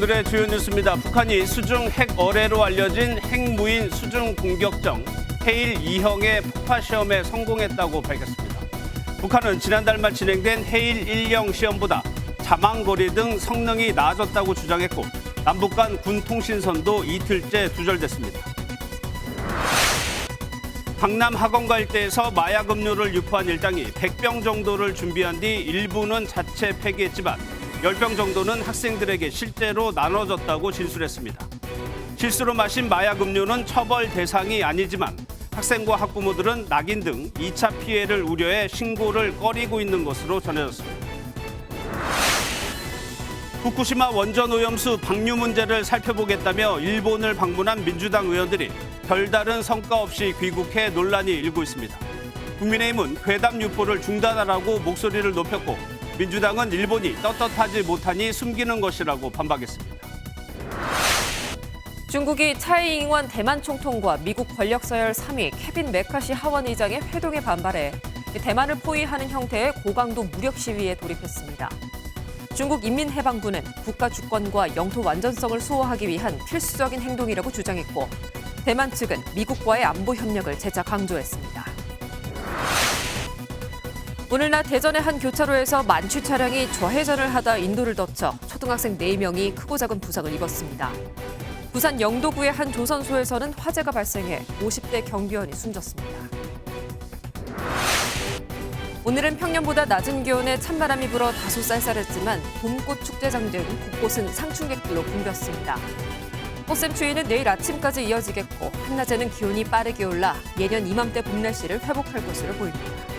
오늘의 주요 뉴스입니다. 북한이 수중 핵 어뢰로 알려진 핵무인 수중 공격정 해일 2형의 폭파 시험에 성공했다고 밝혔습니다. 북한은 지난달 말 진행된 해일 1형 시험보다 자망거리 등 성능이 나아졌다고 주장했고 남북 간 군 통신선도 이틀째 두절됐습니다. 강남 학원가 일대에서 마약 음료를 유포한 일당이 100병 정도를 준비한 뒤 일부는 자체 폐기했지만 10병 정도는 학생들에게 실제로 나눠졌다고 진술했습니다. 실수로 마신 마약 음료는 처벌 대상이 아니지만 학생과 학부모들은 낙인 등 2차 피해를 우려해 신고를 꺼리고 있는 것으로 전해졌습니다. 후쿠시마 원전 오염수 방류 문제를 살펴보겠다며 일본을 방문한 민주당 의원들이 별다른 성과 없이 귀국해 논란이 일고 있습니다. 국민의힘은 괴담 유포를 중단하라고 목소리를 높였고 민주당은 일본이 떳떳하지 못하니 숨기는 것이라고 반박했습니다. 중국이 차이 잉원 대만 총통과 미국 권력 서열 3위 케빈 메카시 하원 의장의 회동에 반발해 대만을 포위하는 형태의 고강도 무력 시위에 돌입했습니다. 중국 인민해방군은 국가 주권과 영토 완전성을 수호하기 위한 필수적인 행동이라고 주장했고 대만 측은 미국과의 안보 협력을 재차 강조했습니다. 오늘 낮 대전의 한 교차로에서 만취 차량이 좌회전을 하다 인도를 덮쳐 초등학생 4명이 크고 작은 부상을 입었습니다. 부산 영도구의 한 조선소에서는 화재가 발생해 50대 경비원이 숨졌습니다. 오늘은 평년보다 낮은 기온에 찬바람이 불어 다소 쌀쌀했지만 봄꽃 축제장 등 곳곳은 상충객들로 붐볐습니다. 꽃샘 추위는 내일 아침까지 이어지겠고 한낮에는 기온이 빠르게 올라 예년 이맘때 봄 날씨를 회복할 것으로 보입니다.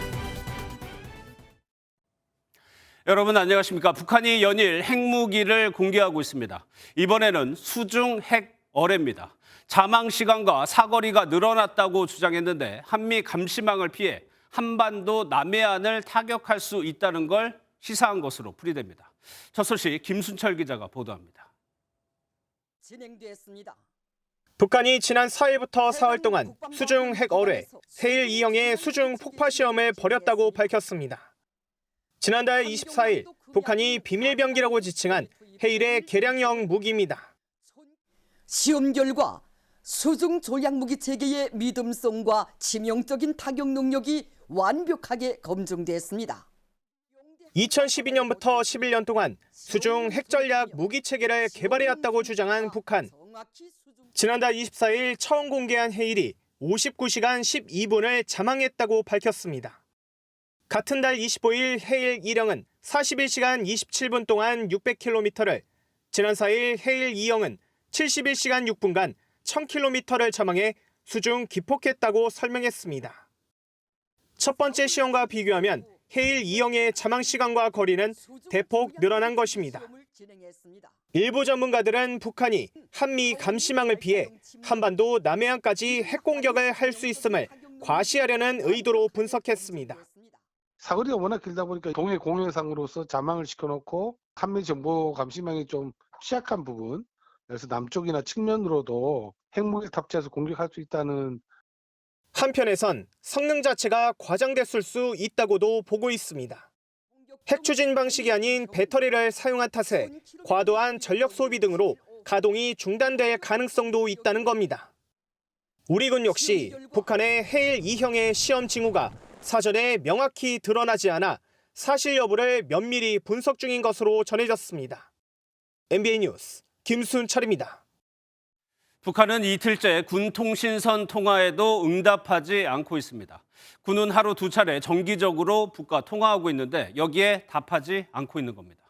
여러분 안녕하십니까? 북한이 연일 핵무기를 공개하고 있습니다. 이번에는 수중 핵 어뢰입니다. 자망 시간과 사거리가 늘어났다고 주장했는데 한미 감시망을 피해 한반도 남해안을 타격할 수 있다는 걸 시사한 것으로 풀이됩니다. 첫 소식 김순철 기자가 보도합니다. 진행됐습니다. 북한이 지난 4일부터 4월 동안 수중 핵 어뢰 해일 2형의 수중 폭파 시험을 벌였다고 밝혔습니다. 지난달 24일 북한이 비밀병기라고 지칭한 해일의 개량형 무기입니다. 시험 결과 수중 조약무기 체계의 믿음성과 치명적인 타격 능력이 완벽하게 검증됐습니다. 2012년부터 11년 동안 수중 핵전략 무기 체계를 개발해왔다고 주장한 북한. 지난달 24일 처음 공개한 해일이 59시간 12분을 자망했다고 밝혔습니다. 같은 달 25일 해일 1형은 41시간 27분 동안 600km를, 지난 4일 해일 2형은 71시간 6분간 1000km를 자망해 수중 기폭했다고 설명했습니다. 첫 번째 시험과 비교하면 해일 2형의 자망 시간과 거리는 대폭 늘어난 것입니다. 일부 전문가들은 북한이 한미 감시망을 피해 한반도 남해안까지 핵 공격을 할 수 있음을 과시하려는 의도로 분석했습니다. 사거리가 워낙 길다 보니까 동해 공해상으로서 자망을 시켜놓고 한미 정보 감시망이 좀 취약한 부분, 그래서 남쪽이나 측면으로도 핵무기를 탑재해서 공격할 수 있다는. 한편에선 성능 자체가 과장됐을 수 있다고도 보고 있습니다. 핵 추진 방식이 아닌 배터리를 사용한 탓에 과도한 전력 소비 등으로 가동이 중단될 가능성도 있다는 겁니다. 우리 군 역시 북한의 해일 2형의 시험 징후가 사전에 명확히 드러나지 않아 사실 여부를 면밀히 분석 중인 것으로 전해졌습니다. MBN 뉴스 김순철입니다. 북한은 이틀째 군 통신선 통화에도 응답하지 않고 있습니다. 군은 하루 2차례 정기적으로 북과 통화하고 있는데 여기에 답하지 않고 있는 겁니다.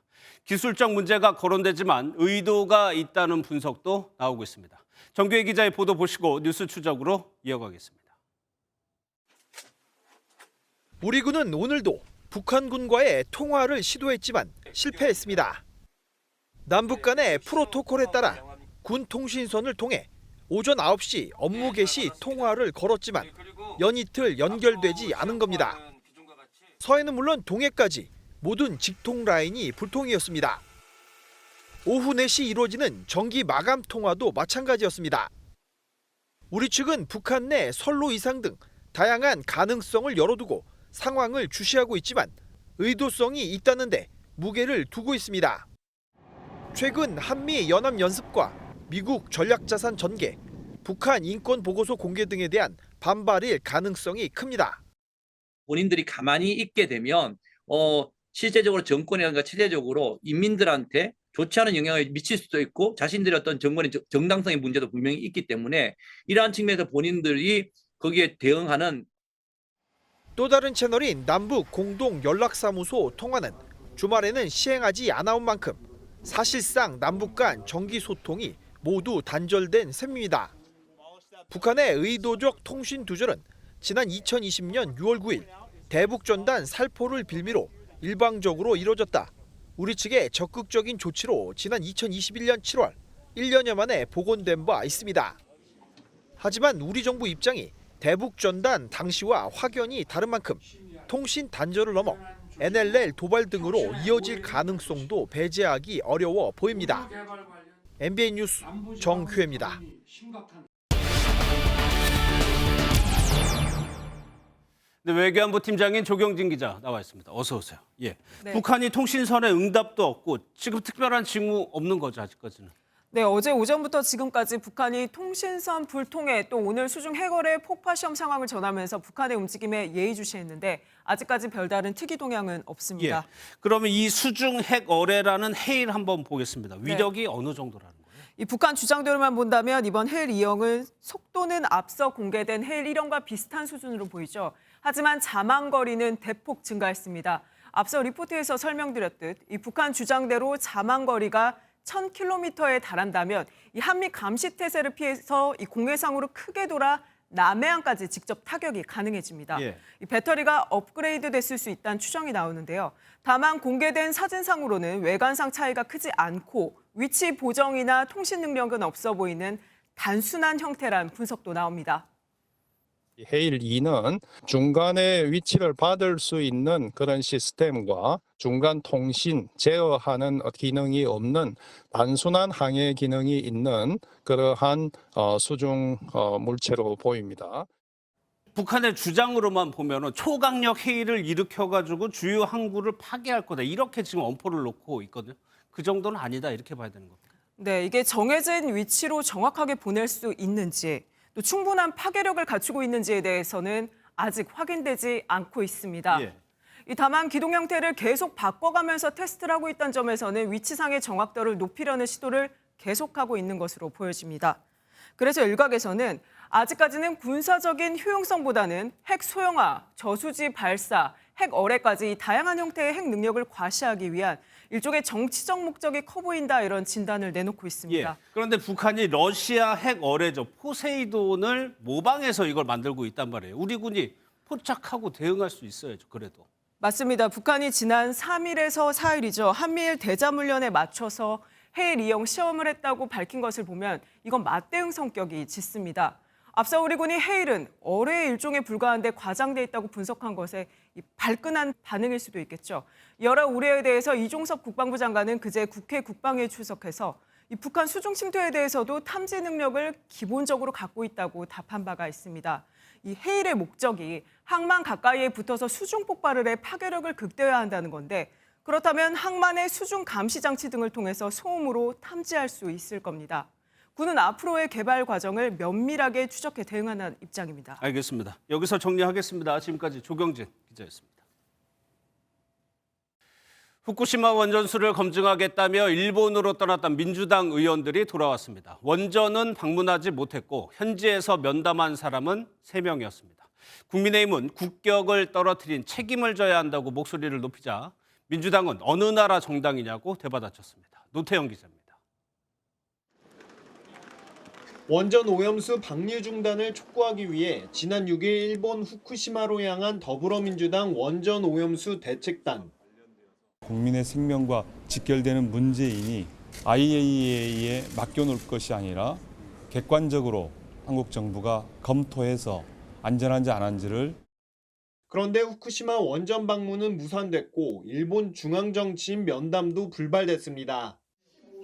기술적 문제가 거론되지만 의도가 있다는 분석도 나오고 있습니다. 정규혜 기자의 보도 보시고 뉴스 추적으로 이어가겠습니다. 우리 군은 오늘도 북한군과의 통화를 시도했지만 실패했습니다. 남북 간의 프로토콜에 따라 군 통신선을 통해 오전 9시 업무 개시 통화를 걸었지만 연이틀 연결되지 않은 겁니다. 서해는 물론 동해까지 모든 직통 라인이 불통이었습니다. 오후 4시 이루어지는 정기 마감 통화도 마찬가지였습니다. 우리 측은 북한 내 선로 이상 등 다양한 가능성을 열어두고 상황을 주시하고 있지만 의도성이 있다는데 무게를 두고 있습니다. 최근 한미 연합 연습과 미국 전략자산 전개, 북한 인권 보고서 공개 등에 대한 반발일 가능성이 큽니다. 본인들이 가만히 있게 되면 실제적으로 정권이라든가 체제적으로 인민들한테 좋지 않은 영향을 미칠 수도 있고 자신들의 어떤 정권의 정당성의 문제도 분명히 있기 때문에 이러한 측면에서 본인들이 거기에 대응하는 또 다른 채널인 남북 공동 연락사무소 통화는 주말에는 시행하지 않아온 만큼 사실상 남북 간 정기 소통이 모두 단절된 셈입니다. 북한의 의도적 통신 두절은 지난 2020년 6월 9일 대북전단 살포를 빌미로 일방적으로 이뤄졌다. 우리 측의 적극적인 조치로 지난 2021년 7월 1년여 만에 복원된 바 있습니다. 하지만 우리 정부 입장이 대북전단 당시와 확연히 다른 만큼 통신 단절을 넘어 NLL 도발 등으로 이어질 가능성도 배제하기 어려워 보입니다. MBN 뉴스 정효혜입니다. 네, 외교안보 팀장인 조경진 기자 나와 있습니다. 어서 오세요. 예. 네. 북한이 통신선에 응답도 없고 지금 특별한 징후 없는 거죠, 아직까지는. 네, 어제 오전부터 지금까지 북한이 통신선 불통해 또 오늘 수중 핵어뢰 폭파 시험 상황을 전하면서 북한의 움직임에 예의주시했는데 아직까지 별다른 특이 동향은 없습니다. 예. 그러면 이 수중 핵어뢰라는 해일 한번 보겠습니다. 위력이 어느 정도라는 거예요? 이 북한 주장대로만 본다면 이번 해일 2형은 속도는 앞서 공개된 해일 1형과 비슷한 수준으로 보이죠. 하지만 자망거리는 대폭 증가했습니다. 앞서 리포트에서 설명드렸듯 이 북한 주장대로 자망거리가 1000km에 달한다면 이 한미 감시 태세를 피해서 이 공해상으로 크게 돌아 남해안까지 직접 타격이 가능해집니다. 예. 이 배터리가 업그레이드 됐을 수 있다는 추정이 나오는데요. 다만 공개된 사진상으로는 외관상 차이가 크지 않고 위치 보정이나 통신 능력은 없어 보이는 단순한 형태란 분석도 나옵니다. 해일 2는 중간에 위치를 받을 수 있는 그런 시스템과 중간 통신, 제어하는 기능이 없는 단순한 항해 기능이 있는 그러한 수중 물체로 보입니다. 북한의 주장으로만 보면은 초강력 해일을 일으켜가지고 주요 항구를 파괴할 거다. 이렇게 지금 엄포를 놓고 있거든요. 그 정도는 아니다. 이렇게 봐야 되는 겁니다. 네, 이게 정해진 위치로 정확하게 보낼 수 있는지 또 충분한 파괴력을 갖추고 있는지에 대해서는 아직 확인되지 않고 있습니다. 예. 다만 기동 형태를 계속 바꿔가면서 테스트를 하고 있다는 점에서는 위치상의 정확도를 높이려는 시도를 계속하고 있는 것으로 보여집니다. 그래서 일각에서는 아직까지는 군사적인 효용성보다는 핵 소형화, 저수지 발사, 핵 어뢰까지 다양한 형태의 핵 능력을 과시하기 위한 일종의 정치적 목적이 커 보인다 이런 진단을 내놓고 있습니다. 예. 그런데 북한이 러시아 핵 어뢰죠. 포세이돈을 모방해서 이걸 만들고 있단 말이에요. 우리 군이 포착하고 대응할 수 있어야죠. 그래도. 맞습니다. 북한이 지난 3일에서 4일이죠. 한미일 대자훈련에 맞춰서 해일 2형 시험을 했다고 밝힌 것을 보면 이건 맞대응 성격이 짙습니다. 앞서 우리 군이 해일은 어뢰의 일종에 불과한데 과장돼 있다고 분석한 것에 발끈한 반응일 수도 있겠죠. 여러 우려에 대해서 이종섭 국방부 장관은 그제 국회 국방회에 출석해서 이 북한 수중 침투에 대해서도 탐지 능력을 기본적으로 갖고 있다고 답한 바가 있습니다. 이 해일의 목적이 항만 가까이에 붙어서 수중 폭발을 해 파괴력을 극대화한다는 건데 그렇다면 항만의 수중 감시 장치 등을 통해서 소음으로 탐지할 수 있을 겁니다. 군은 앞으로의 개발 과정을 면밀하게 추적해 대응하는 입장입니다. 알겠습니다. 여기서 정리하겠습니다. 지금까지 조경진 기자였습니다. 후쿠시마 원전수를 검증하겠다며 일본으로 떠났던 민주당 의원들이 돌아왔습니다. 원전은 방문하지 못했고 현지에서 면담한 사람은 3명이었습니다. 국민의힘은 국격을 떨어뜨린 책임을 져야 한다고 목소리를 높이자 민주당은 어느 나라 정당이냐고 되받아쳤습니다. 노태영 기자입니다. 원전 오염수 방류 중단을 촉구하기 위해 지난 6일 일본 후쿠시마로 향한 더불어민주당 원전 오염수 대책단. 국민의 생명과 직결되는 문제이니 IAEA에 맡겨놓을 것이 아니라 객관적으로 한국 정부가 검토해서 안전한지 안 한지를. 그런데 후쿠시마 원전 방문은 무산됐고 일본 중앙정치인 면담도 불발됐습니다.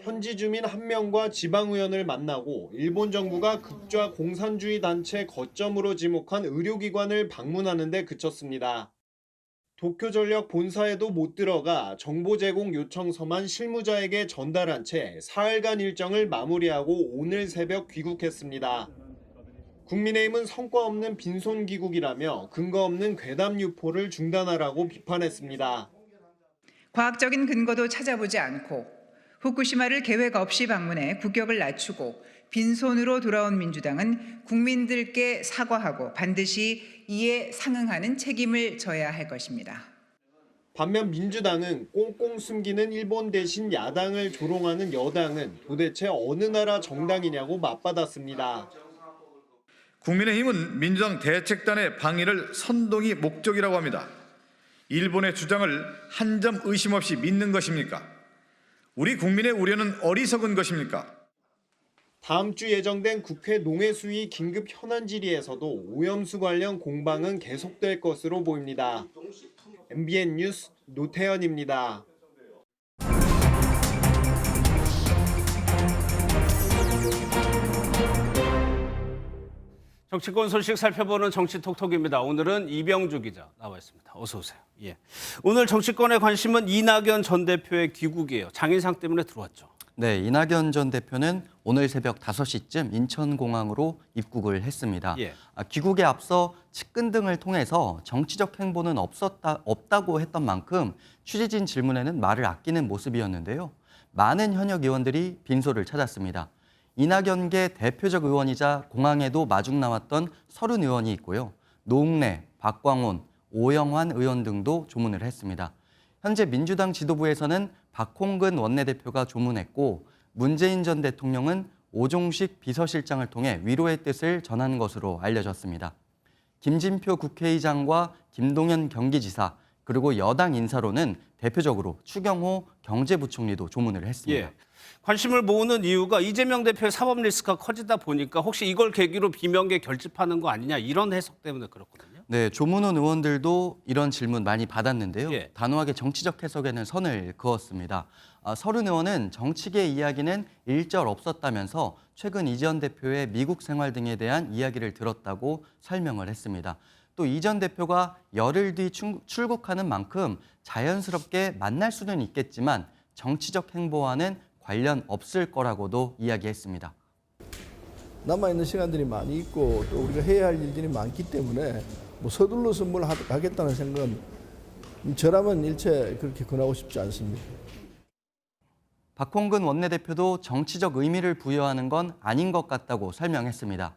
현지 주민 1명과 지방의원을 만나고 일본 정부가 극좌 공산주의 단체 거점으로 지목한 의료기관을 방문하는 데 그쳤습니다. 도쿄전력 본사에도 못 들어가 정보 제공 요청서만 실무자에게 전달한 채 사흘간 일정을 마무리하고 오늘 새벽 귀국했습니다. 국민의힘은 성과 없는 빈손 귀국이라며 근거 없는 괴담 유포를 중단하라고 비판했습니다. 과학적인 근거도 찾아보지 않고 후쿠시마를 계획 없이 방문해 국격을 낮추고 빈손으로 돌아온 민주당은 국민들께 사과하고 반드시 이에 상응하는 책임을 져야 할 것입니다. 반면 민주당은 꽁꽁 숨기는 일본 대신 야당을 조롱하는 여당은 도대체 어느 나라 정당이냐고 맞받았습니다. 국민의힘은 민주당 대책단의 방위를 선동이 목적이라고 합니다. 일본의 주장을 한 점 의심 없이 믿는 것입니까? 우리 국민의 우려는 어리석은 것입니까? 다음 주 예정된 국회 농해수위 긴급 현안 질의에서도 오염수 관련 공방은 계속될 것으로 보입니다. MBN 뉴스 노태현입니다. 정치권 소식 살펴보는 정치톡톡입니다. 오늘은 이병주 기자 나와 있습니다. 어서 오세요. 예. 오늘 정치권의 관심은 이낙연 전 대표의 귀국이에요. 장인상 때문에 들어왔죠. 네, 이낙연 전 대표는 오늘 새벽 5시쯤 인천공항으로 입국을 했습니다. 예. 귀국에 앞서 측근 등을 통해서 정치적 행보는 없다고 했던 만큼 취재진 질문에는 말을 아끼는 모습이었는데요. 많은 현역 의원들이 빈소를 찾았습니다. 이낙연계 대표적 의원이자 공항에도 마중 나왔던 서른 의원이 있고요. 노웅래, 박광온, 오영환 의원 등도 조문을 했습니다. 현재 민주당 지도부에서는 박홍근 원내대표가 조문했고 문재인 전 대통령은 오종식 비서실장을 통해 위로의 뜻을 전한 것으로 알려졌습니다. 김진표 국회의장과 김동연 경기지사 그리고 여당 인사로는 대표적으로 추경호 경제부총리도 조문을 했습니다. 예. 관심을 모으는 이유가 이재명 대표의 사법 리스크가 커지다 보니까 혹시 이걸 계기로 비명계 결집하는 거 아니냐 이런 해석 때문에 그렇거든요. 네, 조문원 의원들도 이런 질문 많이 받았는데요. 예. 단호하게 정치적 해석에는 선을 그었습니다. 서른 의원은 정치계 이야기는 일절 없었다면서 최근 이 전 대표의 미국 생활 등에 대한 이야기를 들었다고 설명을 했습니다. 또 이 전 대표가 열흘 뒤 출국하는 만큼 자연스럽게 만날 수는 있겠지만 정치적 행보와는 관련 없을 거라고도 이야기했습니다. 남아있는 시간들이 많이 있고 또 우리가 해야 할 일들이 많기 때문에 뭐 서둘러서 뭘 하겠다는 생각은 저라면 일체 그렇게 권하고 싶지 않습니다. 박홍근 원내대표도 정치적 의미를 부여하는 건 아닌 것 같다고 설명했습니다.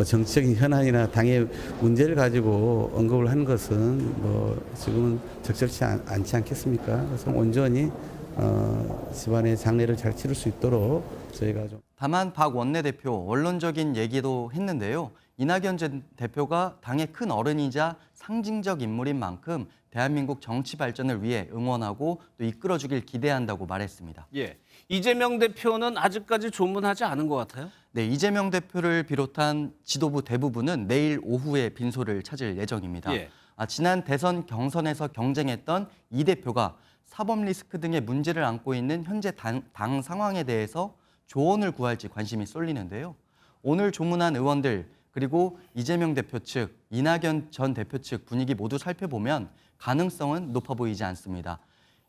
정치적인 현안이나 당의 문제를 가지고 언급을 하는 것은 지금은 적절치 않지 않겠습니까? 그래서 온전히 집안의 장례를 잘 치를 수 있도록 저희가 좀. 다만 박 원내대표 원론적인 얘기도 했는데요. 이낙연 전 대표가 당의 큰 어른이자 상징적 인물인 만큼 대한민국 정치 발전을 위해 응원하고 또 이끌어주길 기대한다고 말했습니다. 예. 이재명 대표는 아직까지 조문하지 않은 것 같아요? 네, 이재명 대표를 비롯한 지도부 대부분은 내일 오후에 빈소를 찾을 예정입니다. 예. 지난 대선 경선에서 경쟁했던 이 대표가 사법 리스크 등의 문제를 안고 있는 현재 당 상황에 대해서 조언을 구할지 관심이 쏠리는데요. 오늘 조문한 의원들 그리고 이재명 대표 측, 이낙연 전 대표 측 분위기 모두 살펴보면 가능성은 높아 보이지 않습니다.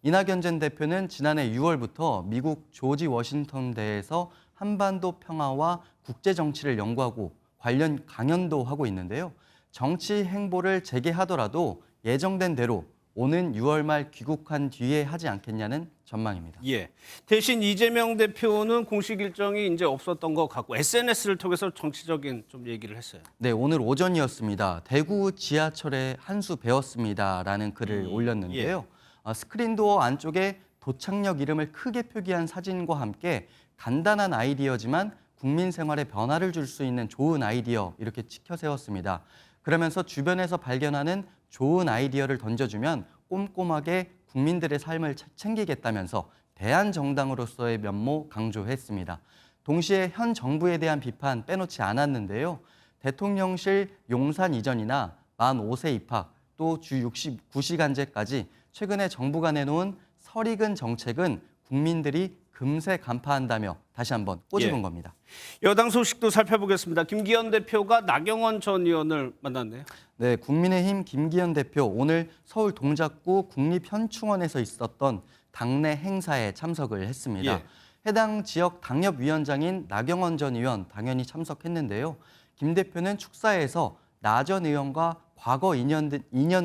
이낙연 전 대표는 지난해 6월부터 미국 조지 워싱턴대에서 한반도 평화와 국제 정치를 연구하고 관련 강연도 하고 있는데요. 정치 행보를 재개하더라도 예정된 대로 오는 6월 말 귀국한 뒤에 하지 않겠냐는 전망입니다. 예. 대신 이재명 대표는 공식 일정이 이제 없었던 것 같고 SNS를 통해서 정치적인 좀 얘기를 했어요. 네, 오늘 오전이었습니다. 대구 지하철에 한 수 배웠습니다라는 글을 올렸는데요. 스크린도어 안쪽에 도착역 이름을 크게 표기한 사진과 함께 간단한 아이디어지만 국민 생활에 변화를 줄 수 있는 좋은 아이디어 이렇게 찍혀 세웠습니다. 그러면서 주변에서 발견하는 좋은 아이디어를 던져주면 꼼꼼하게 국민들의 삶을 챙기겠다면서 대한정당으로서의 면모 강조했습니다. 동시에 현 정부에 대한 비판 빼놓지 않았는데요. 대통령실 용산 이전이나 만 5세 입학, 또 주 69시간제까지 최근에 정부가 내놓은 설익은 정책은 국민들이 금세 간파한다며 다시 한번 꼬집은 겁니다. 여당 소식도 살펴보겠습니다. 김기현 대표가 나경원 전 의원을 만났네요. 네, 국민의힘 김기현 대표 오늘 서울 동작구 국립현충원에서 있었던 당내 행사에 참석을 했습니다. 예. 해당 지역 당협위원장인 나경원 전 의원 당연히 참석했는데요. 김 대표는 축사에서 나 전 의원과 과거 인연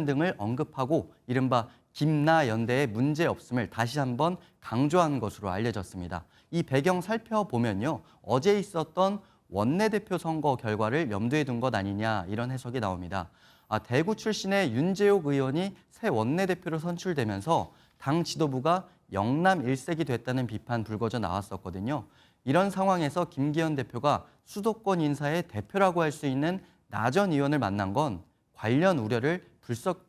등을 언급하고 이른바 김나 연대의 문제 없음을 다시 한번 강조한 것으로 알려졌습니다. 이 배경 살펴보면요. 어제 있었던 원내대표 선거 결과를 염두에 둔 것 아니냐 이런 해석이 나옵니다. 대구 출신의 윤재옥 의원이 새 원내대표로 선출되면서 당 지도부가 영남 일색이 됐다는 비판 불거져 나왔었거든요. 이런 상황에서 김기현 대표가 수도권 인사의 대표라고 할 수 있는 나 전 의원을 만난 건 관련 우려를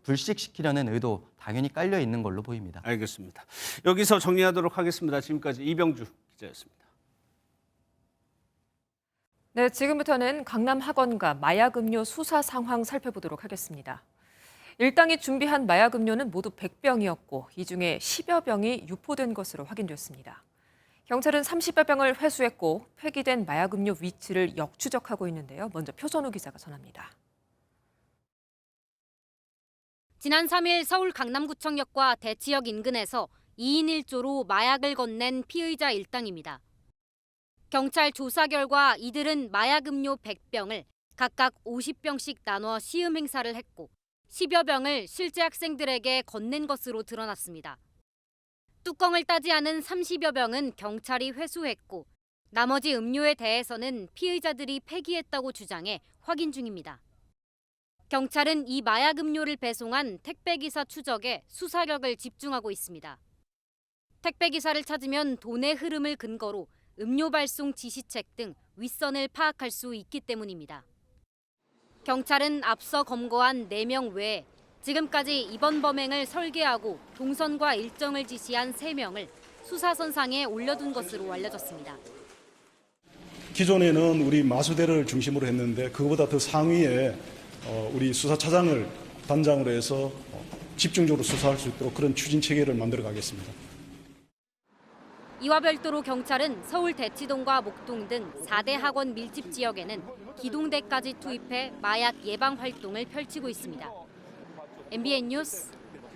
불식시키려는 의도 당연히 깔려 있는 걸로 보입니다. 알겠습니다. 여기서 정리하도록 하겠습니다. 지금까지 이병주 기자였습니다. 네, 지금부터는 강남 학원가 마약 음료 수사 상황 살펴보도록 하겠습니다. 일당이 준비한 마약 음료는 모두 100병이었고 이 중에 10여 병이 유포된 것으로 확인됐습니다. 경찰은 30여 병을 회수했고 폐기된 마약 음료 위치를 역추적하고 있는데요. 먼저 표선우 기자가 전합니다. 지난 3일 서울 강남구청역과 대치역 인근에서 2인 1조로 마약을 건넨 피의자 일당입니다. 경찰 조사 결과 이들은 마약 음료 100병을 각각 50병씩 나눠 시음 행사를 했고 10여 병을 실제 학생들에게 건넨 것으로 드러났습니다. 뚜껑을 따지 않은 30여 병은 경찰이 회수했고 나머지 음료에 대해서는 피의자들이 폐기했다고 주장해 확인 중입니다. 경찰은 이 마약 음료를 배송한 택배기사 추적에 수사력을 집중하고 있습니다. 택배기사를 찾으면 돈의 흐름을 근거로 음료 발송 지시책 등 윗선을 파악할 수 있기 때문입니다. 경찰은 앞서 검거한 4명 외에 지금까지 이번 범행을 설계하고 동선과 일정을 지시한 3명을 수사선상에 올려둔 것으로 알려졌습니다. 기존에는 우리 마수대를 중심으로 했는데 그거보다 더 상위에 우리 수사차장을 단장으로 해서 집중적으로 수사할 수 있도록 그런 추진 체계를 만들어 가겠습니다. 이와 별도로 경찰은 서울 대치동과 목동 등 4대 학원 밀집 지역에는 기동대까지 투입해 마약 예방 활동을 펼치고 있습니다. MBN 뉴스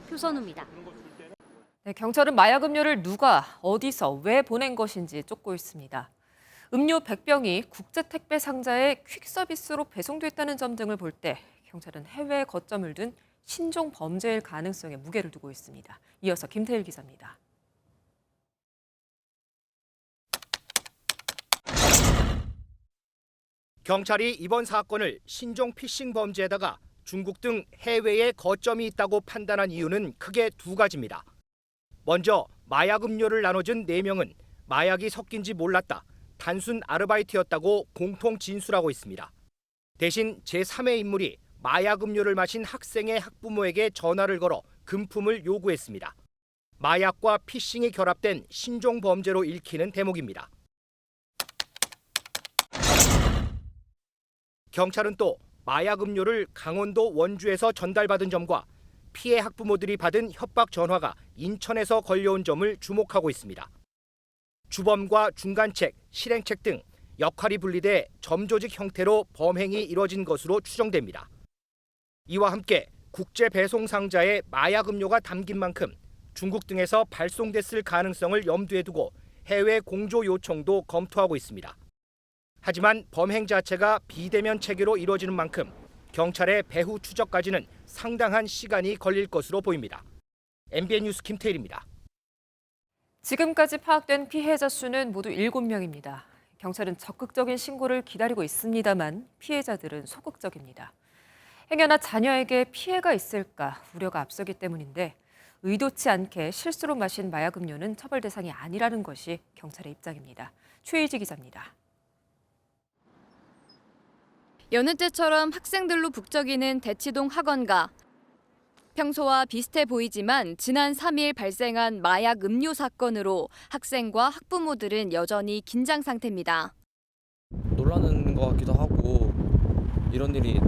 표선우입니다. 네, 경찰은 마약 음료를 누가 어디서 왜 보낸 것인지 쫓고 있습니다. 음료 100병이 국제택배 상자에 퀵서비스로 배송됐다는 점 등을 볼 때 경찰은 해외에 거점을 둔 신종 범죄일 가능성에 무게를 두고 있습니다. 이어서 김태일 기자입니다. 경찰이 이번 사건을 신종 피싱 범죄에다가 중국 등 해외에 거점이 있다고 판단한 이유는 크게 2가지입니다. 먼저 마약 음료를 나눠준 4명은 마약이 섞인지 몰랐다, 단순 아르바이트였다고 공통 진술하고 있습니다. 대신 제3의 인물이 마약 음료를 마신 학생의 학부모에게 전화를 걸어 금품을 요구했습니다. 마약과 피싱이 결합된 신종 범죄로 읽히는 대목입니다. 경찰은 또 마약 음료를 강원도 원주에서 전달받은 점과 피해 학부모들이 받은 협박 전화가 인천에서 걸려온 점을 주목하고 있습니다. 주범과 중간책, 실행책 등 역할이 분리돼 점조직 형태로 범행이 이뤄진 것으로 추정됩니다. 이와 함께 국제 배송 상자에 마약 음료가 담긴 만큼 중국 등에서 발송됐을 가능성을 염두에 두고 해외 공조 요청도 검토하고 있습니다. 하지만 범행 자체가 비대면 체계로 이루어지는 만큼 경찰의 배후 추적까지는 상당한 시간이 걸릴 것으로 보입니다. MBN 뉴스 김태일입니다. 지금까지 파악된 피해자 수는 모두 7명입니다. 경찰은 적극적인 신고를 기다리고 있습니다만 피해자들은 소극적입니다. 행여나 자녀에게 피해가 있을까 우려가 앞서기 때문인데 의도치 않게 실수로 마신 마약 음료는 처벌 대상이 아니라는 것이 경찰의 입장입니다. 최희지 기자입니다. 여느 때처럼 학생들로 북적이는 대치동 학원가. 평소와 비슷해 보이지만 지난 3일 발생한 마약 음료 사건으로 학생과 학부모들은 여전히 긴장 상태입니다. 놀라는 것 같기도 하고 이런 일이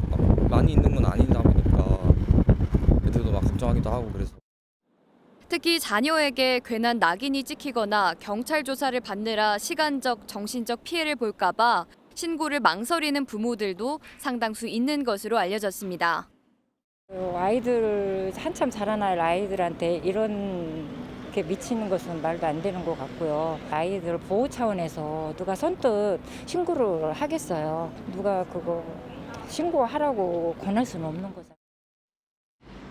많이 있는 건 아니다 보니까 애들도 막 걱정하기도 하고 그래서. 특히 자녀에게 괜한 낙인이 찍히거나 경찰 조사를 받느라 시간적, 정신적 피해를 볼까 봐 신고를 망설이는 부모들도 상당수 있는 것으로 알려졌습니다. 아이들 한참 자라날 아이들한테 이런 게 미치는 것은 말도 안 되는 것 같고요. 아이들 보호 차원에서 누가 선뜻 신고를 하겠어요. 누가 그거 신고하라고 권할 수는 없는 거죠.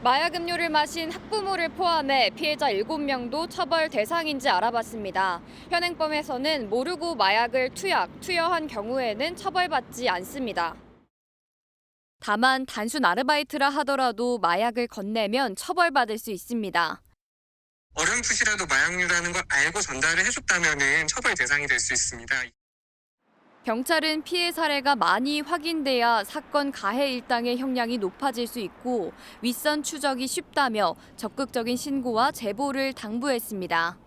마약 음료를 마신 학부모를 포함해 피해자 7명도 처벌 대상인지 알아봤습니다. 현행범에서는 모르고 마약을 투여한 경우에는 처벌받지 않습니다. 다만 단순 아르바이트라 하더라도 마약을 건네면 처벌받을 수 있습니다. 어렴풋이라도 마약류라는 걸 알고 전달을 해줬다면 처벌 대상이 될 수 있습니다. 경찰은 피해 사례가 많이 확인돼야 사건 가해 일당의 형량이 높아질 수 있고 윗선 추적이 쉽다며 적극적인 신고와 제보를 당부했습니다.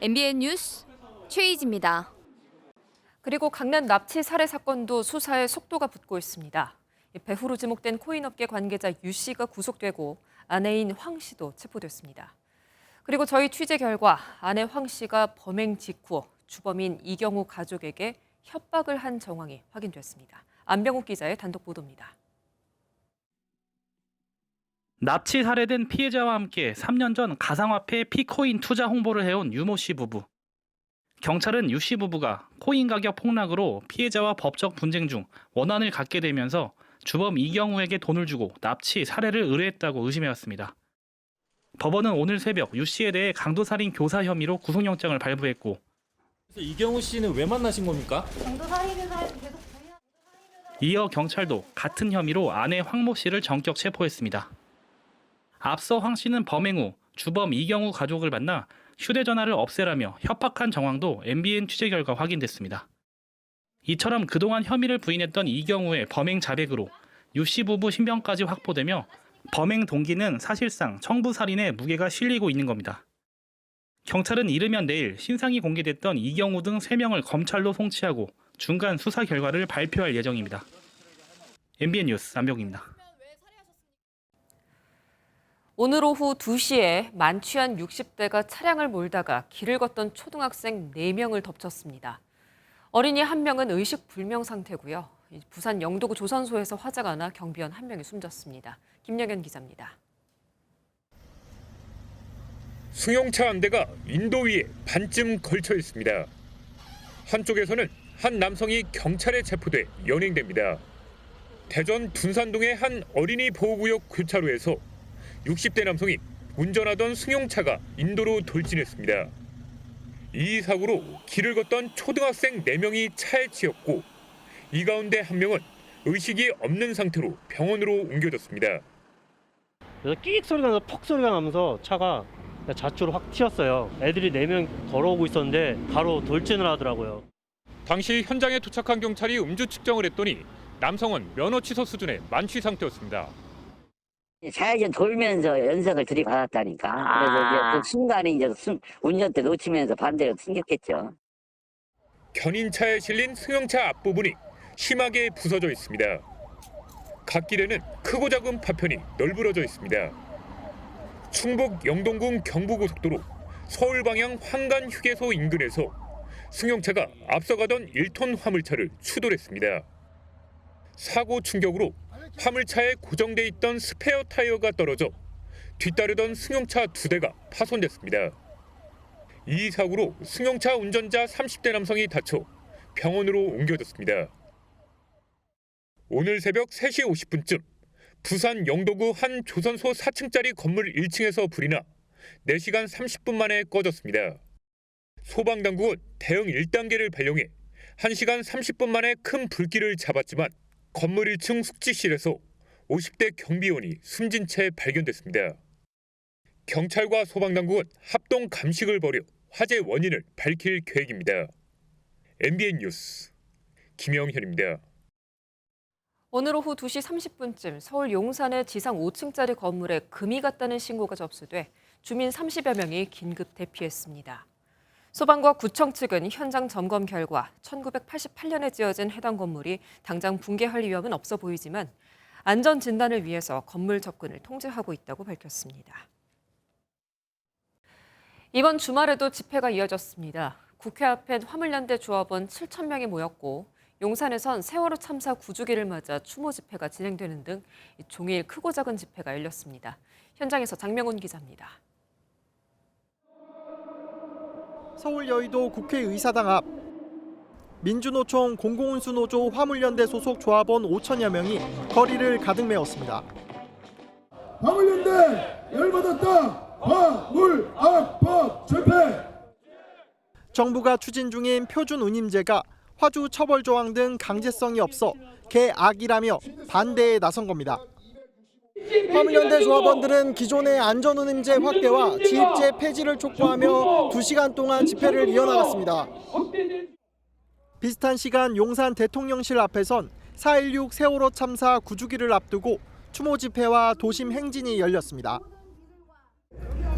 MBN 뉴스 최희지입니다. 그리고 강남 납치 살해 사건도 수사에 속도가 붙고 있습니다. 배후로 지목된 코인업계 관계자 유 씨가 구속되고 아내인 황 씨도 체포됐습니다. 그리고 저희 취재 결과 아내 황 씨가 범행 직후 주범인 이경우 가족에게 협박을 한 정황이 확인됐습니다. 안병욱 기자의 단독 보도입니다. 납치 살해된 피해자와 함께 3년 전 가상화폐 피코인 투자 홍보를 해온 유모 씨 부부. 경찰은 유 씨 부부가 코인 가격 폭락으로 피해자와 법적 분쟁 중 원한을 갖게 되면서 주범 이경우에게 돈을 주고 납치, 살해를 의뢰했다고 의심해왔습니다. 법원은 오늘 새벽 유 씨에 대해 강도살인 교사 혐의로 구속영장을 발부했고 이경우 씨는 왜 만나신 겁니까? 이어 경찰도 같은 혐의로 아내 황모 씨를 전격 체포했습니다. 앞서 황 씨는 범행 후 주범 이경우 가족을 만나 휴대전화를 없애라며 협박한 정황도 MBN 취재 결과 확인됐습니다. 이처럼 그동안 혐의를 부인했던 이경우의 범행 자백으로 유 씨 부부 신병까지 확보되며 범행 동기는 사실상 청부살인에 무게가 실리고 있는 겁니다. 경찰은 이르면 내일 신상이 공개됐던 이경우 등 3명을 검찰로 송치하고 중간 수사 결과를 발표할 예정입니다. MBN 뉴스 안병욱입니다. 오늘 오후 2시에 만취한 60대가 차량을 몰다가 길을 걷던 초등학생 4명을 덮쳤습니다. 어린이 1명은 의식불명 상태고요. 부산 영도구 조선소에서 화재가 나 경비원 1명이 숨졌습니다. 김영현 기자입니다. 승용차 한 대가 인도 위에 반쯤 걸쳐 있습니다. 한쪽에서는 한 남성이 경찰에 체포돼 연행됩니다. 대전 둔산동의 한 어린이 보호구역 교차로에서 60대 남성이 운전하던 승용차가 인도로 돌진했습니다. 이 사고로 길을 걷던 초등학생 4명이 차에 치였고 이 가운데 1명은 의식이 없는 상태로 병원으로 옮겨졌습니다. 그래서 끼익 소리가 나서 퍽 소리가 나면서 차가 좌측으로 확 튀었어요. 애들이 4명 걸어오고 있었는데 바로 돌진을 하더라고요. 당시 현장에 도착한 경찰이 음주 측정을 했더니 남성은 면허 취소 수준의 만취 상태였습니다. 좌회전 돌면서 연석을 들이받았다니까. 그래서 이제 그 순간에 이제 운전대 놓치면서 반대로 튕겼겠죠. 견인차에 실린 승용차 앞부분이 심하게 부서져 있습니다. 갓길에는 크고 작은 파편이 널브러져 있습니다. 충북 영동군 경부고속도로 서울 방향 황간 휴게소 인근에서 승용차가 앞서가던 1톤 화물차를 추돌했습니다. 사고 충격으로 화물차에 고정돼 있던 스페어 타이어가 떨어져 뒤따르던 승용차 2대가 파손됐습니다. 이 사고로 승용차 운전자 30대 남성이 다쳐 병원으로 옮겨졌습니다. 오늘 새벽 3시 50분쯤 부산 영도구 한 조선소 4층짜리 건물 1층에서 불이 나 4시간 30분 만에 꺼졌습니다. 소방당국은 대응 1단계를 발령해 1시간 30분 만에 큰 불길을 잡았지만 건물 1층 숙직실에서 50대 경비원이 숨진 채 발견됐습니다. 경찰과 소방당국은 합동 감식을 벌여 화재 원인을 밝힐 계획입니다. MBN 뉴스 김영현입니다. 오늘 오후 2시 30분쯤 서울 용산의 지상 5층짜리 건물에 금이 갔다는 신고가 접수돼 주민 30여 명이 긴급 대피했습니다. 소방과 구청 측은 현장 점검 결과 1988년에 지어진 해당 건물이 당장 붕괴할 위험은 없어 보이지만 안전 진단을 위해서 건물 접근을 통제하고 있다고 밝혔습니다. 이번 주말에도 집회가 이어졌습니다. 국회 앞엔 화물연대 조합원 7천 명이 모였고 용산에선 세월호 참사 9주기를 맞아 추모 집회가 진행되는 등 종일 크고 작은 집회가 열렸습니다. 현장에서 장명훈 기자입니다. 서울 여의도 국회의사당 앞 민주노총 공공운수노조 화물연대 소속 조합원 5천여 명이 거리를 가득 메웠습니다. 화물연대 열받았다. 화물압법 철폐. 정부가 추진 중인 표준 운임제가 화주 처벌 조항 등 강제성이 없어 개악이라며 반대에 나선 겁니다. 화물연대 조합원들은 기존의 안전운임제 확대와 지입제 폐지를 촉구하며 2시간 동안 집회를 이어나갔습니다. 비슷한 시간 용산 대통령실 앞에선 4.16 세월호 참사 9주기를 앞두고 추모 집회와 도심 행진이 열렸습니다.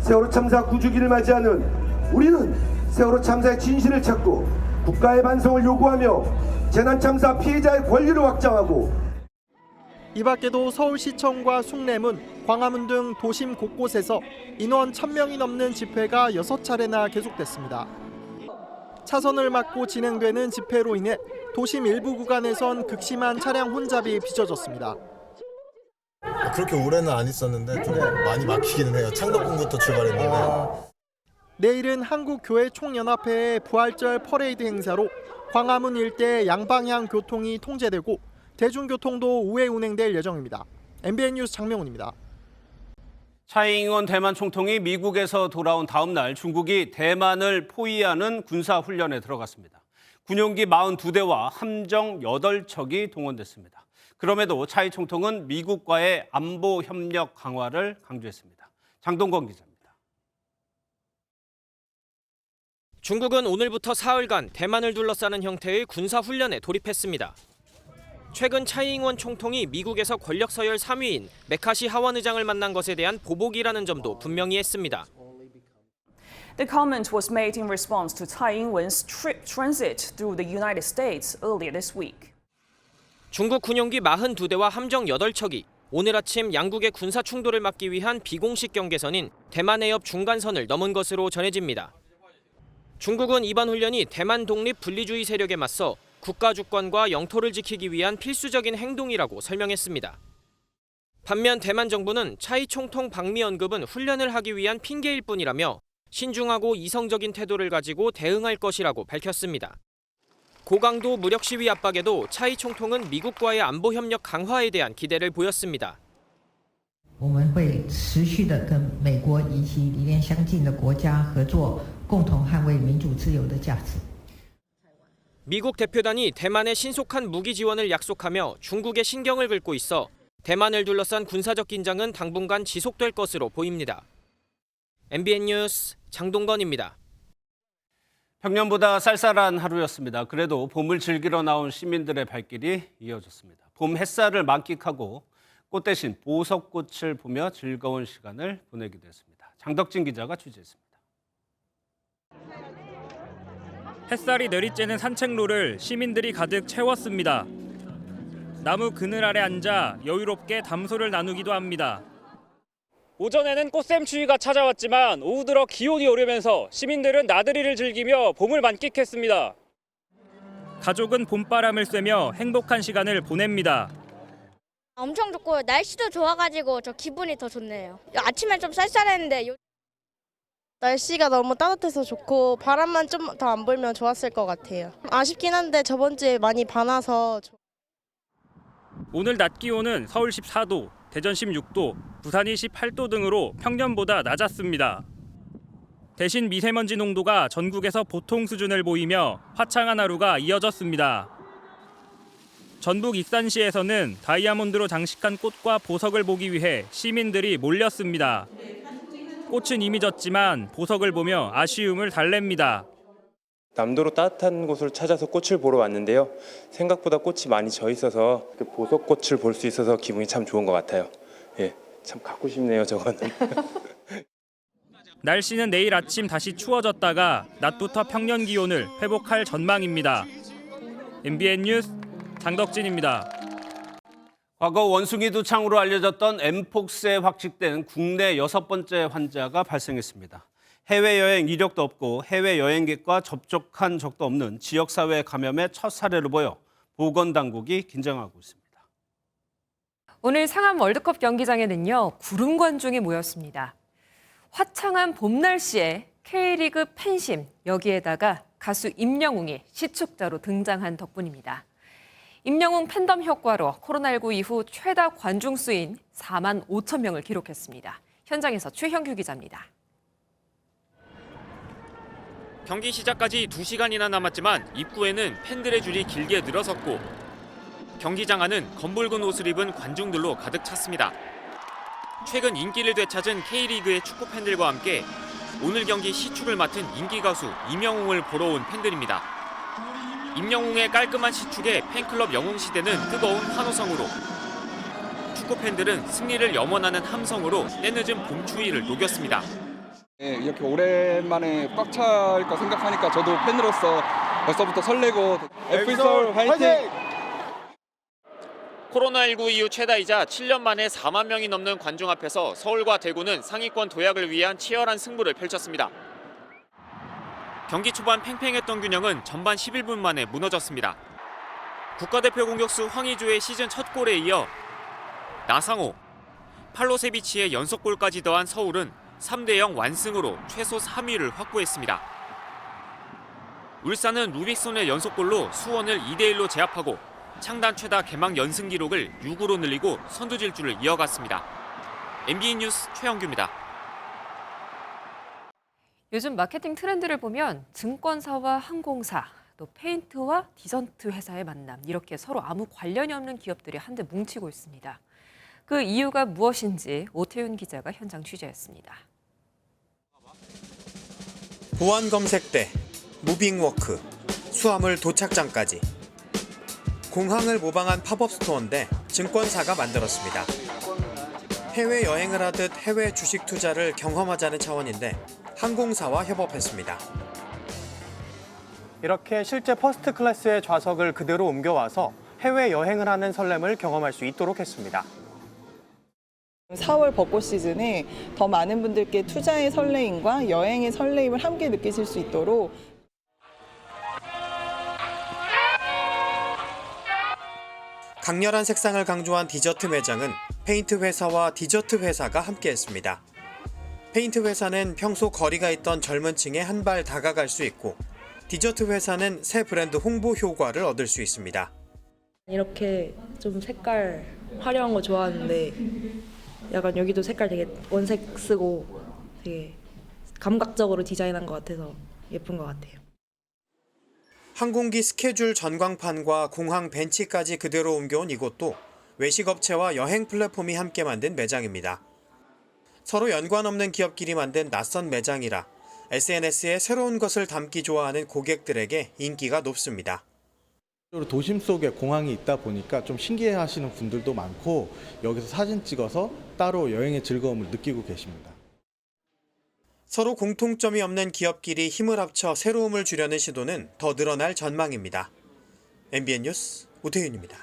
세월호 참사 9주기를 맞이하는 우리는 세월호 참사의 진실을 찾고 국가의 반성을 요구하며 재난참사 피해자의 권리를 확장하고 이 밖에도 서울시청과 숭례문, 광화문 등 도심 곳곳에서 인원 1,000명이 넘는 집회가 6차례나 계속됐습니다. 차선을 막고 진행되는 집회로 인해 도심 일부 구간에선 극심한 차량 혼잡이 빚어졌습니다. 그렇게 오래는 안 있었는데 좀 많이 막히기는 해요. 창덕궁부터 출발했는데. 내일은 한국교회총연합회의 부활절 퍼레이드 행사로 광화문 일대 양방향 교통이 통제되고 대중교통도 우회 운행될 예정입니다. MBN 뉴스 장명훈입니다. 차이잉원 대만 총통이 미국에서 돌아온 다음 날 중국이 대만을 포위하는 군사훈련에 들어갔습니다. 군용기 42대와 함정 8척이 동원됐습니다. 그럼에도 차이 총통은 미국과의 안보 협력 강화를 강조했습니다. 장동건 기자입니다. 중국은 오늘부터 사흘간 대만을 둘러싸는 형태의 군사훈련에 돌입했습니다. 최근 차이잉원 총통이 미국에서 권력 서열 3위인 메카시 하원 의장을 만난 것에 대한 보복이라는 점도 분명히 했습니다. The comment was made in response to Tsai Ing-wen's transit through the United States earlier this week. 중국 군용기 42대와 함정 8척이 오늘 아침 양국의 군사 충돌을 막기 위한 비공식 경계선인 대만 해협 중간선을 넘은 것으로 전해집니다. 중국은 이번 훈련이 대만 독립 분리주의 세력에 맞서 국가 주권과 영토를 지키기 위한 필수적인 행동이라고 설명했습니다. 반면 대만 정부는 차이 총통 방미 언급은 훈련을 하기 위한 핑계일 뿐이라며 신중하고 이성적인 태도를 가지고 대응할 것이라고 밝혔습니다. 고강도 무력 시위 압박에도 차이 총통은 미국과의 안보 협력 강화에 대한 기대를 보였습니다. 我们会持续地跟美国以及理念相近的国家合作，共同捍卫民主自由的价值。 미국 대표단이 대만의 신속한 무기 지원을 약속하며 중국의 신경을 긁고 있어 대만을 둘러싼 군사적 긴장은 당분간 지속될 것으로 보입니다. MBN 뉴스 장동건입니다. 평년보다 쌀쌀한 하루였습니다. 그래도 봄을 즐기러 나온 시민들의 발길이 이어졌습니다. 봄 햇살을 만끽하고 꽃 대신 보석꽃을 보며 즐거운 시간을 보내기도 했습니다. 장덕진 기자가 취재했습니다. 햇살이 내리쬐는 산책로를 시민들이 가득 채웠습니다. 나무 그늘 아래 앉아 여유롭게 담소를 나누기도 합니다. 오전에는 꽃샘추위가 찾아왔지만 오후 들어 기온이 오르면서 시민들은 나들이를 즐기며 봄을 만끽했습니다. 가족은 봄바람을 쐬며 행복한 시간을 보냅니다. 엄청 좋고 날씨도 좋아가지고 저 기분이 더 좋네요. 아침에 좀 쌀쌀했는데 날씨가 너무 따뜻해서 좋고 바람만 좀 더 안 불면 좋았을 것 같아요. 아쉽긴 한데 저번 주에 많이 봐놔서. 오늘 낮 기온은 서울 14도, 대전 16도, 부산이 18도 등으로 평년보다 낮았습니다. 대신 미세먼지 농도가 전국에서 보통 수준을 보이며 화창한 하루가 이어졌습니다. 전북 익산시에서는 다이아몬드로 장식한 꽃과 보석을 보기 위해 시민들이 몰렸습니다. 꽃은 이미 졌지만 보석을 보며 아쉬움을 달랩니다. 남도로 따뜻한 곳을 찾아서 꽃을 보러 왔는데요. 생각보다 꽃이 많이 져 있어서 보석꽃을 볼 수 있어서 기분이 참 좋은 것 같아요. 예, 참 갖고 싶네요, 저거는. 날씨는 내일 아침 다시 추워졌다가 낮부터 평년 기온을 회복할 전망입니다. MBN 뉴스 장덕진입니다. 과거 원숭이 두창으로 알려졌던 엠폭스에 확진된 국내 6번째 환자가 발생했습니다. 해외여행 이력도 없고 해외여행객과 접촉한 적도 없는 지역사회 감염의 첫 사례로 보여 보건당국이 긴장하고 있습니다. 오늘 상암 월드컵 경기장에는요, 구름 관중이 모였습니다. 화창한 봄 날씨에 K리그 팬심, 여기에다가 가수 임영웅이 시축자로 등장한 덕분입니다. 임영웅 팬덤 효과로 코로나19 이후 최다 관중 수인 4만 5천 명을 기록했습니다. 현장에서 최형규 기자입니다. 경기 시작까지 2시간이나 남았지만 입구에는 팬들의 줄이 길게 늘어섰고 경기장 안은 검붉은 옷을 입은 관중들로 가득 찼습니다. 최근 인기를 되찾은 K리그의 축구 팬들과 함께 오늘 경기 시축을 맡은 인기 가수 임영웅을 보러 온 팬들입니다. 임영웅의 깔끔한 시축에 팬클럽 영웅시대는 뜨거운 환호성으로, 축구 팬들은 승리를 염원하는 함성으로 때늦은 봄 추위를 녹였습니다. 네, 이렇게 오랜만에 꽉 찰 거 생각하니까 저도 팬으로서 벌써부터 설레고 FC-서울 화이팅! 코로나19 이후 최다이자 7년 만에 4만 명이 넘는 관중 앞에서 서울과 대구는 상위권 도약을 위한 치열한 승부를 펼쳤습니다. 경기 초반 팽팽했던 균형은 전반 11분 만에 무너졌습니다. 국가대표 공격수 황의조의 시즌 첫 골에 이어 나상호, 팔로세비치의 연속골까지 더한 서울은 3대0 완승으로 최소 3위를 확보했습니다. 울산은 루빅손의 연속골로 수원을 2대1로 제압하고 창단 최다 개막 연승 기록을 6으로 늘리고 선두질주를 이어갔습니다. MBN 뉴스 최영규입니다. 요즘 마케팅 트렌드를 보면 증권사와 항공사, 또 페인트와 디저트 회사의 만남, 이렇게 서로 아무 관련이 없는 기업들이 한데 뭉치고 있습니다. 그 이유가 무엇인지 오태윤 기자가 현장 취재했습니다. 보안 검색대, 무빙워크, 수화물 도착장까지. 공항을 모방한 팝업 스토어인데 증권사가 만들었습니다. 해외여행을 하듯 해외 주식 투자를 경험하자는 차원인데 항공사와 협업했습니다. 이렇게 실제 퍼스트 클래스의 좌석을 그대로 옮겨와서 해외여행을 하는 설렘을 경험할 수 있도록 했습니다. 4월 벚꽃 시즌에 더 많은 분들께 투자의 설레임과 여행의 설레임을 함께 느끼실 수 있도록 강렬한 색상을 강조한 디저트 매장은 페인트 회사와 디저트 회사가 함께했습니다. 페인트 회사는 평소 거리가 있던 젊은 층에 한 발 다가갈 수 있고 디저트 회사는 새 브랜드 홍보 효과를 얻을 수 있습니다. 이렇게 좀 색깔 화려한 거 좋아하는데 약간 여기도 색깔 되게 원색 쓰고 되게 감각적으로 디자인한 것 같아서 예쁜 것 같아요. 항공기 스케줄 전광판과 공항 벤치까지 그대로 옮겨온 이곳도 외식업체와 여행 플랫폼이 함께 만든 매장입니다. 서로 연관 없는 기업끼리 만든 낯선 매장이라 SNS에 새로운 것을 담기 좋아하는 고객들에게 인기가 높습니다. 도심 속에 공항이 있다 보니까 좀 신기해하시는 분들도 많고 여기서 사진 찍어서 따로 여행의 즐거움을 느끼고 계십니다. 서로 공통점이 없는 기업끼리 힘을 합쳐 새로움을 주려는 시도는 더 늘어날 전망입니다. MBN 뉴스 오태윤입니다.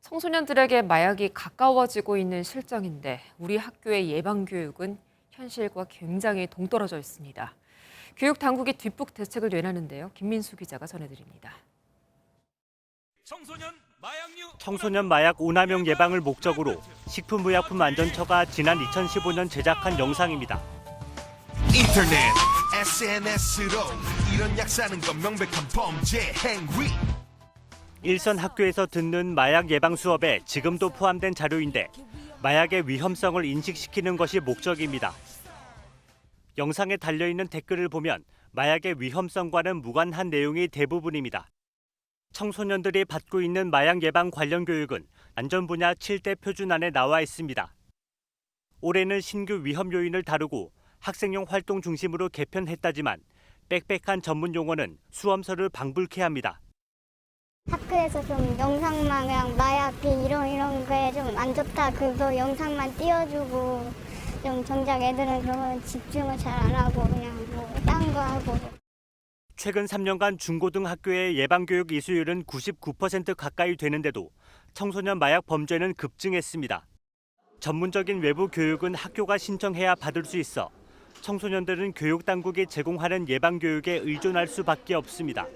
청소년들에게 마약이 가까워지고 있는 실정인데 우리 학교의 예방교육은 현실과 굉장히 동떨어져 있습니다. 교육 당국이 뒷북 대책을 내놨는데요. 김민수 기자가 전해드립니다. 청소년 마약 오남용 예방을 목적으로 식품의약품안전처가 지난 2015년 제작한 영상입니다. 인터넷, SNS로 이런 약 사는 건 명백한 범죄 행위. 일선 학교에서 듣는 마약 예방 수업에 지금도 포함된 자료인데 마약의 위험성을 인식시키는 것이 목적입니다. 영상에 달려있는 댓글을 보면 마약의 위험성과는 무관한 내용이 대부분입니다. 청소년들이 받고 있는 마약 예방 관련 교육은 안전 분야 7대 표준안에 나와 있습니다. 올해는 신규 위험 요인을 다루고 학생용 활동 중심으로 개편했다지만 빽빽한 전문 용어는 수험서를 방불케 합니다. 학교에서 좀 영상만 그냥 마약이 이런 거에 좀 안 좋다 그거 영상만 띄워주고 좀 정작 애들은 그런 거 집중을 잘 안 하고 그냥 뭐 딴 거 하고. 최근 3년간 중고등학교의 예방교육 이수율은 99% 가까이 되는데도 청소년 마약 범죄는 급증했습니다. 전문적인 외부 교육은 학교가 신청해야 받을 수 있어 청소년들은 교육 당국이 제공하는 예방 교육에 의존할 수밖에 없습니다.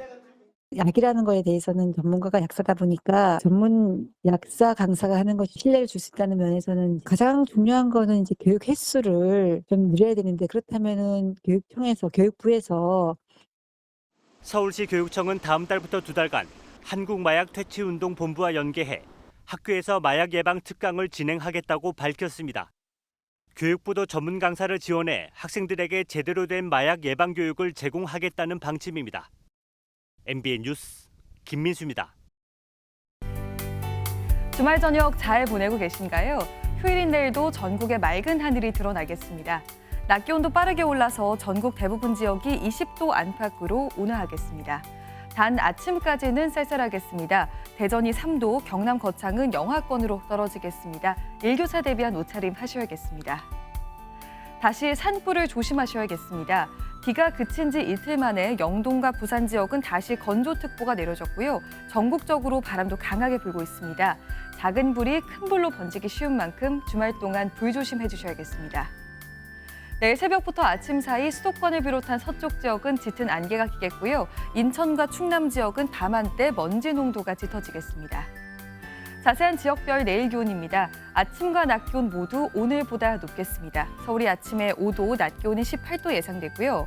약이라는 거에 대해서는 전문가가 약사다 보니까 전문 약사 강사가 하는 것이 신뢰를 줄 수 있다는 면에서는 가장 중요한 거는 이제 교육 횟수를 좀 늘려야 되는데, 그렇다면은 교육부에서 서울시 교육청은 다음 달부터 2달간 한국마약퇴치운동본부와 연계해 학교에서 마약 예방 특강을 진행하겠다고 밝혔습니다. 교육부도 전문 강사를 지원해 학생들에게 제대로 된 마약 예방 교육을 제공하겠다는 방침입니다. MBN 뉴스 김민수입니다. 주말 저녁 잘 보내고 계신가요? 휴일인 내일도 전국에 맑은 하늘이 드러나겠습니다. 낮 기온도 빠르게 올라서 전국 대부분 지역이 20도 안팎으로 온화하겠습니다. 단 아침까지는 쌀쌀하겠습니다. 대전이 3도, 경남 거창은 영하권으로 떨어지겠습니다. 일교차 대비한 옷차림 하셔야겠습니다. 다시 산불을 조심하셔야겠습니다. 비가 그친 지 이틀 만에 영동과 부산 지역은 다시 건조특보가 내려졌고요. 전국적으로 바람도 강하게 불고 있습니다. 작은 불이 큰 불로 번지기 쉬운 만큼 주말 동안 불 조심해 주셔야겠습니다. 내일 새벽부터 아침 사이 수도권을 비롯한 서쪽 지역은 짙은 안개가 끼겠고요. 인천과 충남 지역은 밤한때 먼지 농도가 짙어지겠습니다. 자세한 지역별 내일 기온입니다. 아침과 낮 기온 모두 오늘보다 높겠습니다. 서울이 아침에 5도, 낮 기온이 18도 예상되고요.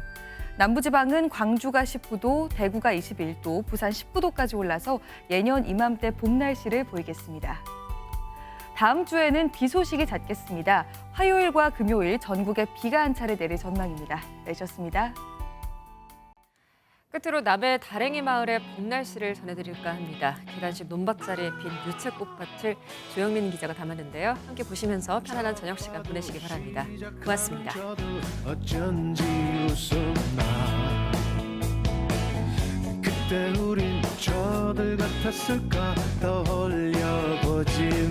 남부지방은 광주가 19도, 대구가 21도, 부산 19도까지 올라서 예년 이맘때 봄 날씨를 보이겠습니다. 다음 주에는 비 소식이 잦겠습니다. 화요일과 금요일 전국에 비가 한 차례 내릴 전망입니다. 내셨습니다. 끝으로 남해 다랭이 마을의 봄 날씨를 전해드릴까 합니다. 계단식 논밭자리에 핀 유채꽃밭을 조영민 기자가 담았는데요. 함께 보시면서 편안한 저녁 시간 보내시기 바랍니다. 고맙습니다. 어쩐지 웃었나 그때 우린 저들 같았을까 떠올려 보지